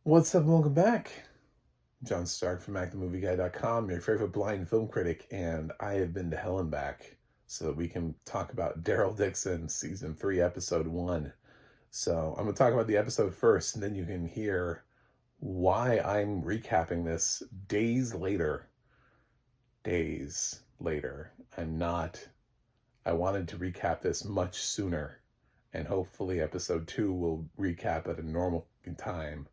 What's up and welcome back. John Stark from MacTheMovieGuy.com, your favorite blind film critic, and I have been to hell and back so that we can talk about Daryl Dixon, Season 3, Episode 1. So I'm going to talk about the episode first, and then you can hear why I'm recapping this days later. Days later. I wanted to recap this much sooner, and hopefully Episode 2 will recap at a normal time.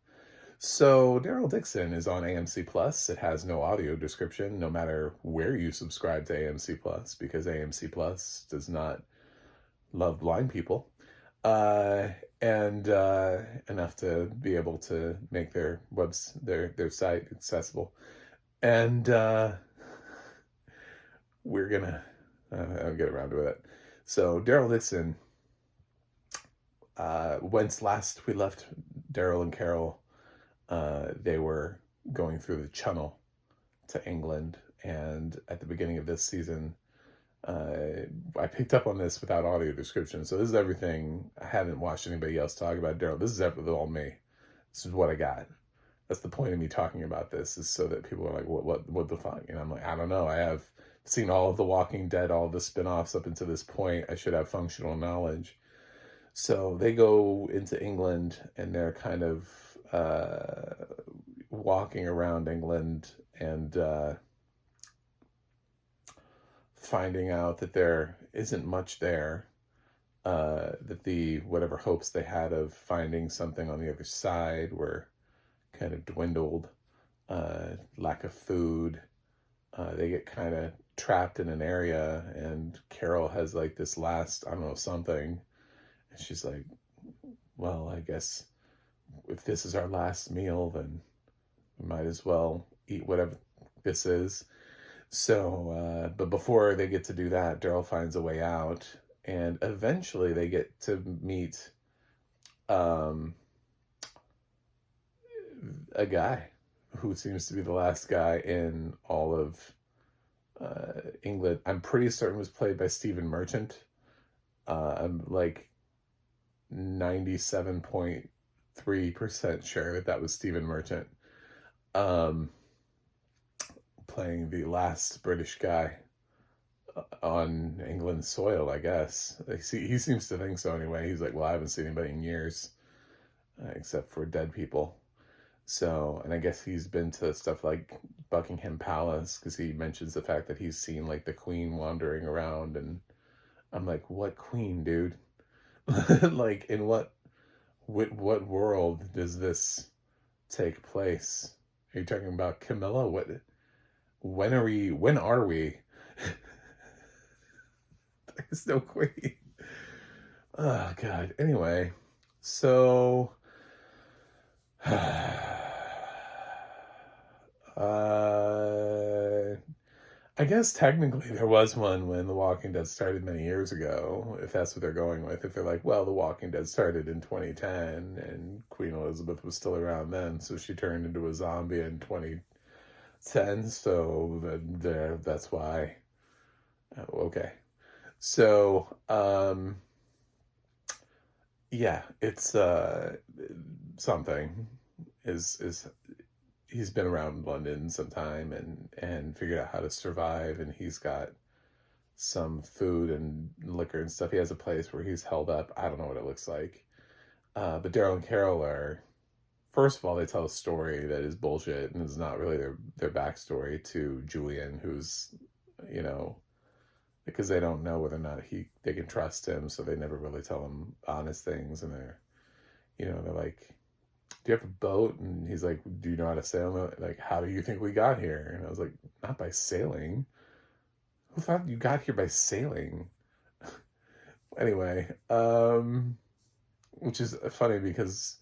So Daryl Dixon is on AMC Plus. It has no audio description, no matter where you subscribe to AMC Plus, because AMC Plus does not love blind people, and enough to be able to make their their site accessible. And we're gonna I'll get around to it. So Daryl Dixon, whence last we left Daryl and Carol. They were going through the Channel to England, and at the beginning of this season, I picked up on this without audio description, so this is everything. I haven't watched anybody else talk about Daryl. This is all me. This is what I got. That's the point of me talking about this, is so that people are like, what the fuck? And I'm like, I don't know. I have seen all of The Walking Dead, all of the spin-offs up until this point. I should have functional knowledge. So they go into England, and they're kind of walking around England and finding out that there isn't much there, that the whatever hopes they had of finding something on the other side were kind of dwindled, lack of food. They get kind of trapped in an area, and Carol has like this last, I don't know, something, and she's like, well, I guess if this is our last meal, then we might as well eat whatever this is. So, but before they get to do that, Daryl finds a way out, and eventually they get to meet a guy who seems to be the last guy in all of England. I'm pretty certain was played by Stephen Merchant. I'm like 97.3% sure that was Stephen Merchant, playing the last British guy on England's soil, I guess. He seems to think so anyway. He's like, well, I haven't seen anybody in years, except for dead people. So, and I guess he's been to stuff like Buckingham Palace, because he mentions the fact that he's seen like the Queen wandering around, and I'm like, what Queen, dude? Like, in what world does this take place? Are you talking about Camilla? When are we? There's no Queen. Oh God. Anyway, so I guess technically there was one when The Walking Dead started many years ago, if that's what they're going with. If they're like, well, The Walking Dead started in 2010 and Queen Elizabeth was still around then, so she turned into a zombie in 2010, so that's why. Okay. So, yeah, it's something is he's been around London sometime and figured out how to survive, and he's got some food and liquor and stuff. He has a place where he's held up. I don't know what it looks like. But Daryl and Carol are, first of all, they tell a story that is bullshit and is not really their backstory to Julian, who's, you know, because they don't know whether or not they can trust him, so they never really tell him honest things. And they're like, do you have a boat? And he's like, do you know how to sail? Like, how do you think we got here? And I was like, not by sailing. Who thought you got here by sailing? Anyway, which is funny because,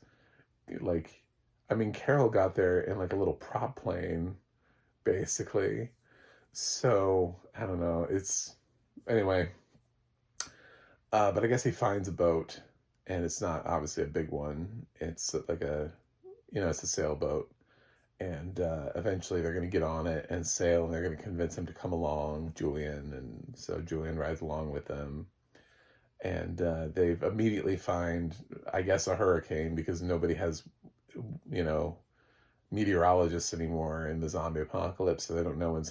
like, I mean, Carol got there in like a little prop plane, basically. So, I don't know. Anyway, but I guess he finds a boat, and it's not obviously a big one. It's like it's a sailboat, and eventually they're going to get on it and sail, and they're going to convince him to come along, Julian, and so Julian rides along with them, and they've immediately find, I guess, a hurricane, because nobody has, meteorologists anymore in the zombie apocalypse, so they don't know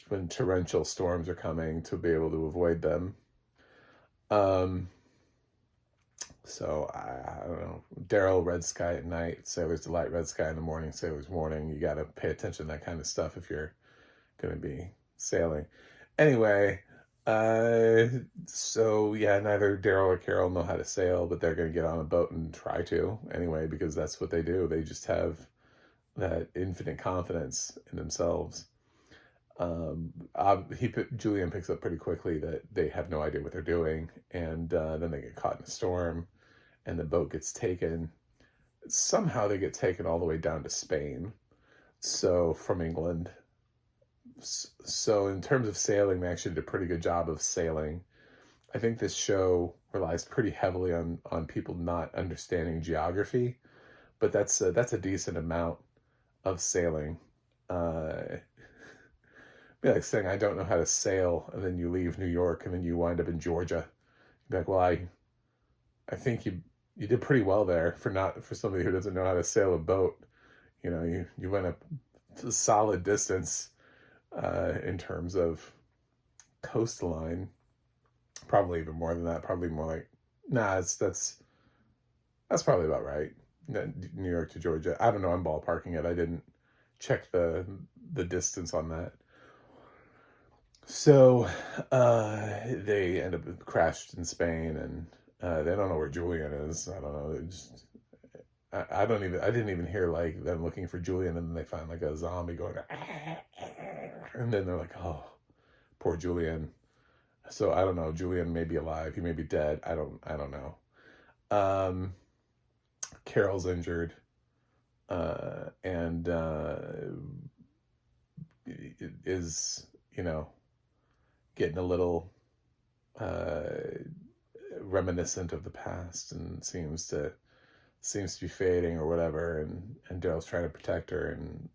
when torrential storms are coming to be able to avoid them. Um, so I don't know. Daryl, red sky at night, sailor's delight, red sky in the morning, sailor's warning. You got to pay attention to that kind of stuff if you're going to be sailing. Anyway, so yeah, neither Daryl or Carol know how to sail, but they're going to get on a boat and try to anyway, because that's what they do. They just have that infinite confidence in themselves. Julian picks up pretty quickly that they have no idea what they're doing, and then they get caught in a storm, and the boat gets taken. Somehow they get taken all the way down to Spain, so from England. So in terms of sailing, they actually did a pretty good job of sailing. I think this show relies pretty heavily on people not understanding geography, but that's a decent amount of sailing. Be like saying I don't know how to sail, and then you leave New York, and then you wind up in Georgia. You'd be like, well, I think you did pretty well there for somebody who doesn't know how to sail a boat. You know, you went a solid distance in terms of coastline. Probably even more than that. Probably more like, that's probably about right. New York to Georgia. I don't know. I'm ballparking it. I didn't check the distance on that. So they end up crashed in Spain, and they don't know where Julian is. I don't know. I didn't even hear like them looking for Julian, and then they find like a zombie going, and then they're like, oh, poor Julian. So I don't know. Julian may be alive. He may be dead. I don't know. Carol's injured, and is, getting a little reminiscent of the past, and seems to be fading or whatever, and Daryl's trying to protect her. And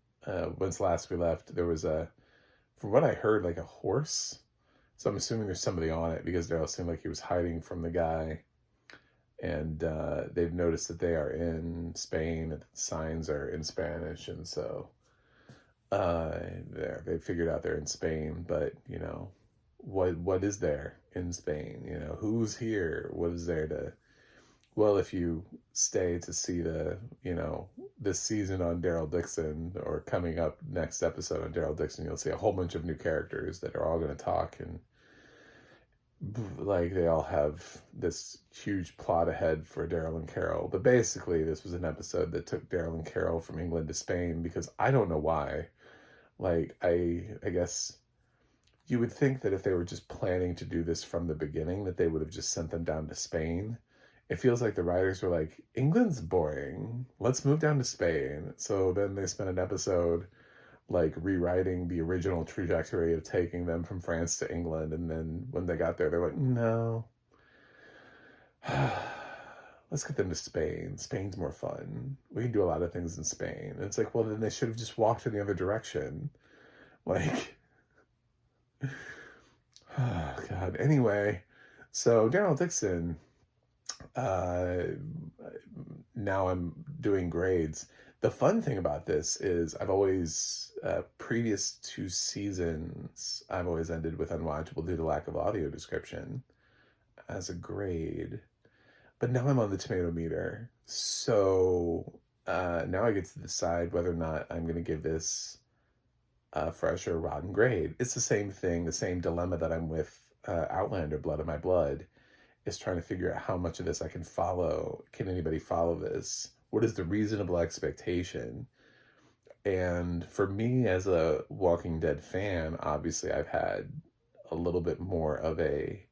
once last we left, there was from what I heard, like a horse. So I'm assuming there's somebody on it, because Daryl seemed like he was hiding from the guy. And they've noticed that they are in Spain, and the signs are in Spanish, and so they figured out they're in Spain. But what is there in Spain? Who's here? What is there to? Well, if you stay to see this season on Daryl Dixon, or coming up next episode on Daryl Dixon, you'll see a whole bunch of new characters that are all going to talk, and like they all have this huge plot ahead for Daryl and Carol. But basically, this was an episode that took Daryl and Carol from England to Spain, because I don't know why. Like, I guess you would think that if they were just planning to do this from the beginning, that they would have just sent them down to Spain. It feels like the writers were like, England's boring, let's move down to Spain. So then they spent an episode like rewriting the original trajectory of taking them from France to England. And then when they got there, they're like, no, let's get them to Spain. Spain's more fun. We can do a lot of things in Spain. And it's like, well, then they should have just walked in the other direction. Like, oh God. Anyway, so Daryl Dixon, now I'm doing grades. The fun thing about this is I've always, previous 2 seasons, I've always ended with unwatchable due to lack of audio description as a grade. But now I'm on the tomato meter. So now I get to decide whether or not I'm going to give this a fresh or rotten grade. It's the same thing, the same dilemma that I'm with Outlander, Blood of My Blood, is trying to figure out how much of this I can follow. Can anybody follow this? What is the reasonable expectation? And for me, as a Walking Dead fan, obviously I've had a little bit more of a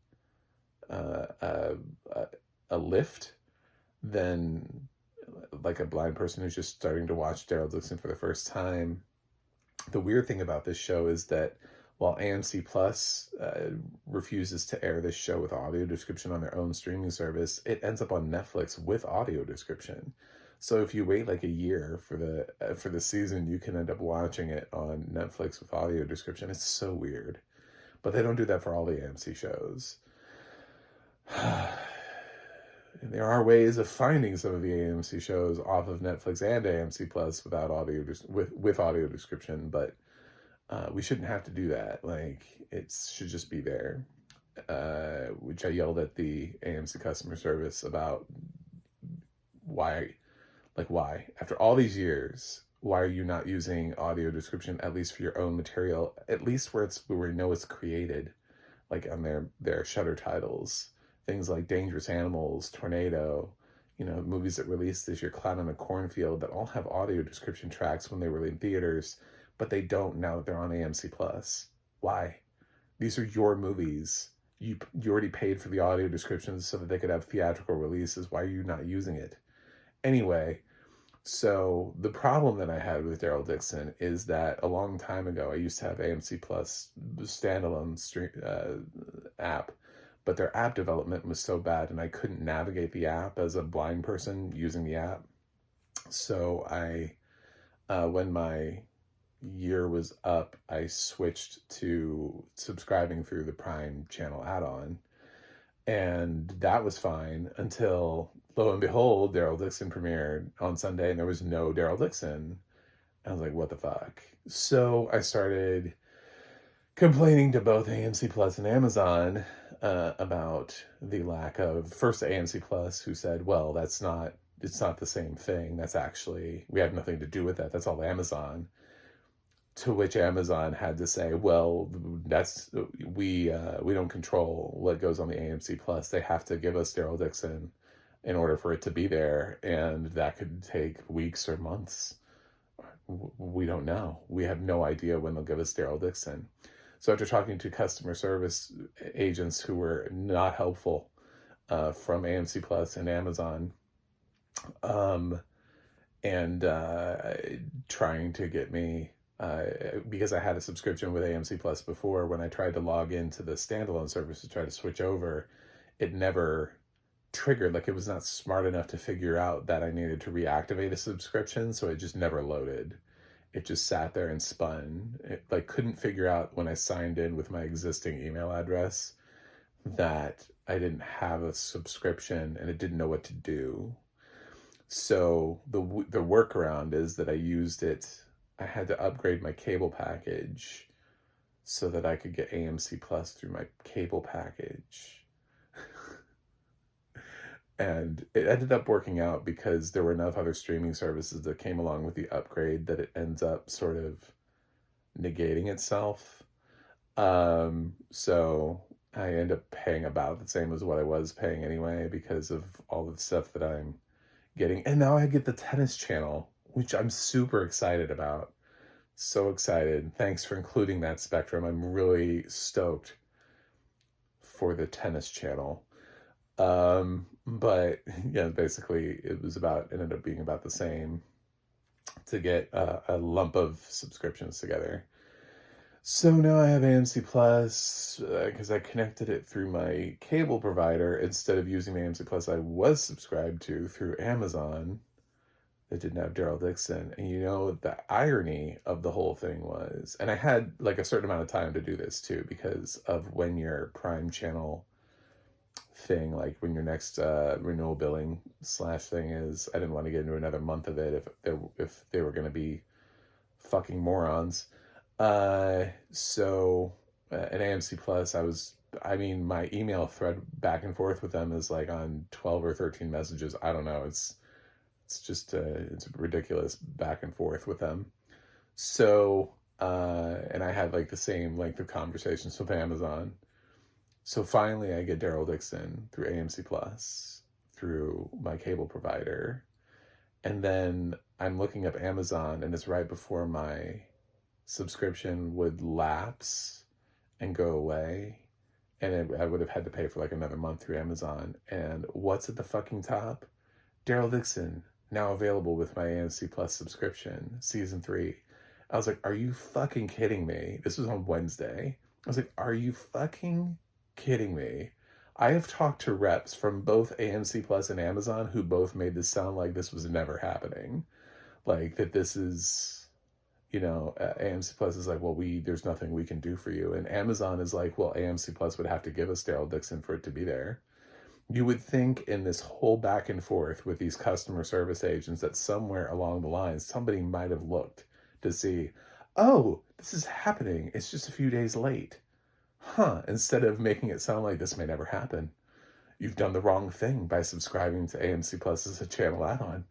lift than like a blind person who's just starting to watch Daryl Dixon for the first time. The weird thing about this show is that while AMC Plus refuses to air this show with audio description on their own streaming service, it ends up on Netflix with audio description. So if you wait like a year for the season, you can end up watching it on Netflix with audio description. It's so weird. But they don't do that for all the AMC shows. there are ways of finding some of the AMC shows off of Netflix and AMC Plus without audio with audio description, but we shouldn't have to do that. Like, it should just be there. Which I yelled at the AMC customer service about. Why, why? After all these years, why are you not using audio description, at least for your own material, at least where we know it's created, like on their Shutter titles, things like Dangerous Animals, Tornado, movies that released this year, Cloud on a Cornfield, that all have audio description tracks when they were in theaters, but they don't now that they're on AMC Plus. Why? These are your movies. You already paid for the audio descriptions so that they could have theatrical releases. Why are you not using it? Anyway, so the problem that I had with Daryl Dixon is that a long time ago, I used to have AMC Plus standalone app, but their app development was so bad and I couldn't navigate the app as a blind person using the app. So when my year was up, I switched to subscribing through the Prime channel add-on, and that was fine until, lo and behold, Daryl Dixon premiered on Sunday and there was no Daryl Dixon. I was like, what the fuck? So I started complaining to both AMC Plus and Amazon about the lack of, first AMC Plus, who said, well, it's not the same thing. That's actually, we have nothing to do with that. That's all Amazon. To which Amazon had to say, well, we don't control what goes on the AMC Plus. They have to give us Daryl Dixon in order for it to be there, and that could take weeks or months. We don't know. We have no idea when they'll give us Daryl Dixon. So after talking to customer service agents who were not helpful from AMC Plus and Amazon, and trying to get me, because I had a subscription with AMC Plus before, when I tried to log into the standalone service to try to switch over, it never triggered. Like, it was not smart enough to figure out that I needed to reactivate a subscription, so it just never loaded. It just sat there and spun. It couldn't figure out when I signed in with my existing email address that I didn't have a subscription, and it didn't know what to do. So the workaround is that I had to upgrade my cable package so that I could get AMC Plus through my cable package. And it ended up working out because there were enough other streaming services that came along with the upgrade that it ends up sort of negating itself. So I end up paying about the same as what I was paying anyway because of all the stuff that I'm getting. And now I get the tennis channel, which I'm super excited about. So excited. Thanks for including that, Spectrum. I'm really stoked for the tennis channel. But yeah, basically it ended up being about the same to get a lump of subscriptions together. So now I have AMC Plus because I connected it through my cable provider instead of using the AMC Plus I was subscribed to through Amazon that didn't have Daryl Dixon. And the irony of the whole thing was, and I had a certain amount of time to do this too, because of when your Prime channel thing, when your next renewal billing / thing is. I didn't want to get into another month of it if they were going to be fucking morons. So at AMC Plus, my email thread back and forth with them is on 12 or 13 messages. I don't know. It's just it's ridiculous back and forth with them. So and I had the same length of conversations with Amazon. So finally I get Daryl Dixon through AMC Plus, through my cable provider. And then I'm looking up Amazon, and it's right before my subscription would lapse and go away. And I would have had to pay for another month through Amazon. And what's at the fucking top? Daryl Dixon, now available with my AMC Plus subscription, season 3. I was like, are you fucking kidding me? This was on Wednesday. I was like, are you fucking kidding me? I have talked to reps from both AMC Plus and Amazon who both made this sound like this was never happening. That this is, AMC Plus is well, there's nothing we can do for you. And Amazon is well, AMC Plus would have to give us Daryl Dixon for it to be there. You would think in this whole back and forth with these customer service agents that somewhere along the line, somebody might have looked to see, oh, this is happening. It's just a few days late. Huh. Instead of making it sound like this may never happen. You've done the wrong thing by subscribing to AMC Plus as a channel add-on.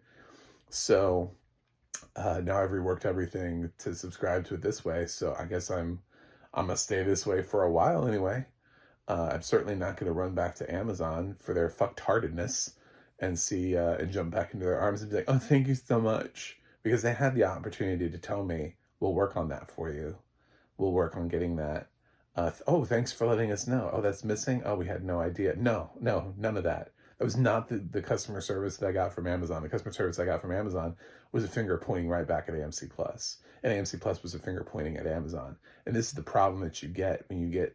So now I've reworked everything to subscribe to it this way. So I guess I'm gonna stay this way for a while anyway. I'm certainly not going to run back to Amazon for their fucktardedness and see and jump back into their arms and be like, oh, thank you so much. Because they had the opportunity to tell me, we'll work on that for you. We'll work on getting that. Oh, thanks for letting us know. Oh, that's missing? Oh, we had no idea. No, none of that. That was not the customer service that I got from Amazon. The customer service I got from Amazon was a finger pointing right back at AMC Plus. And AMC Plus was a finger pointing at Amazon. And this is the problem that you get when you get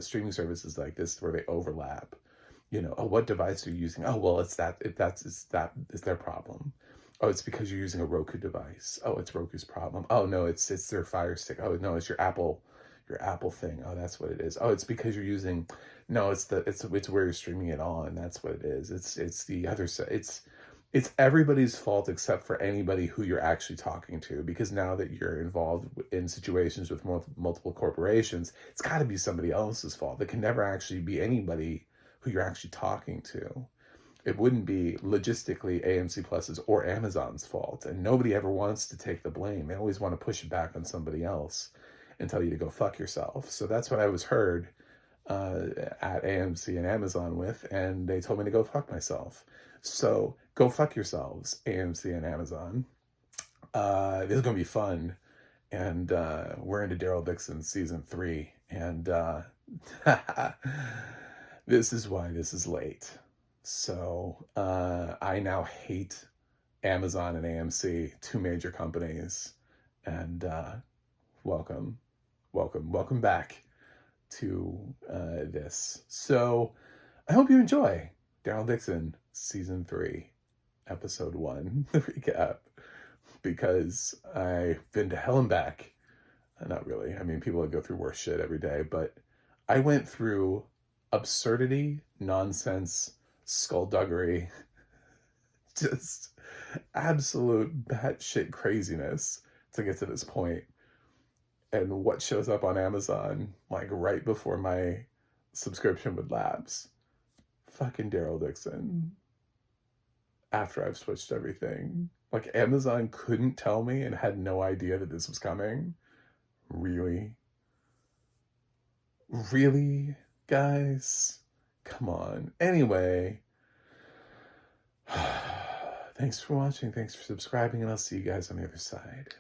streaming services like this where they overlap. You know, oh, what device are you using? Oh, well, it's their problem. Oh, it's because you're using a Roku device. Oh, it's Roku's problem. Oh, no, it's their Fire Stick. Oh, no, it's your Apple thing. Oh, that's what it is. Oh, it's because you're using, no, it's where you're streaming it on. That's what it is. It's the other side. It's everybody's fault except for anybody who you're actually talking to, because now that you're involved in situations with multiple corporations, it's got to be somebody else's fault. It can never actually be anybody who you're actually talking to. It wouldn't be logistically AMC Plus's or Amazon's fault, and nobody ever wants to take the blame. They always want to push it back on somebody else and tell you to go fuck yourself. So that's what I was heard at AMC and Amazon with, and they told me to go fuck myself. So go fuck yourselves, AMC and Amazon. This is going to be fun. And we're into Daryl Dixon season 3. And this is why this is late. So I now hate Amazon and AMC, two major companies. And welcome back to this. So I hope you enjoy Daryl Dixon season 3, episode 1, the recap, because I've been to hell and back. Not really. I mean, people go through worse shit every day, but I went through absurdity, nonsense, skullduggery, just absolute batshit craziness to get to this point. And what shows up on Amazon, like right before my subscription would lapse? Fucking Daryl Dixon. After I've switched everything. Like, Amazon couldn't tell me and had no idea that this was coming. Really? Really, guys? Come on. Anyway. Thanks for watching. Thanks for subscribing. And I'll see you guys on the other side.